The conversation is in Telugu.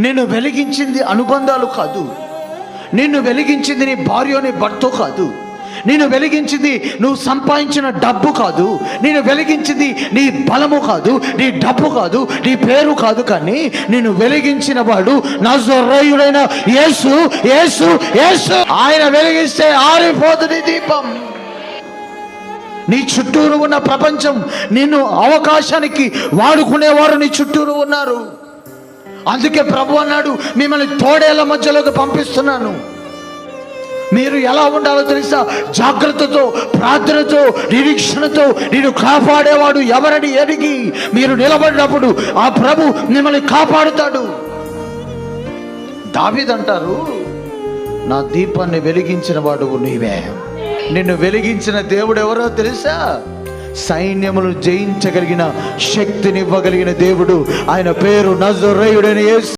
నిన్ను వెలిగించింది అనుబంధాలు కాదు, నిన్ను వెలిగించింది నీ భార్య నీ భర్త కాదు, నిన్ను వెలిగించింది నువ్వు సంపాదించిన డబ్బు కాదు, నిన్ను వెలిగించింది నీ బలము కాదు, నీ డబ్బు కాదు, నీ పేరు కాదు, కానీ నిన్ను వెలిగించిన వాడు నజరేయుడైన యేసు. యేసు యేసు ఆయన వెలిగిస్తే ఆరిపోతుంది దీపం. నీ చుట్టూరు ఉన్న ప్రపంచం నిన్ను అవకాశానికి వాడుకునేవారు నీ చుట్టూరు ఉన్నారు. అందుకే ప్రభు అన్నాడు, మిమ్మల్ని తోడేళ్ల మధ్యలోకి పంపిస్తున్నాను. మీరు ఎలా ఉండాలో తెలుసా? జాగ్రత్తతో, ప్రార్థనతో, నిరీక్షణతో నేను కాపాడేవాడు ఎవరని ఎరిగి మీరు నిలబడినప్పుడు ఆ ప్రభు మిమ్మల్ని కాపాడుతాడు. దావీదు అంటారు, నా దీపాన్ని వెలిగించిన వాడు నీవే. నిన్ను వెలిగించిన దేవుడు ఎవరో తెలుసా? సైన్యములు జయించగలిగిన శక్తినివ్వగలిగిన దేవుడు. ఆయన పేరు నజరేయుడైన యేసు.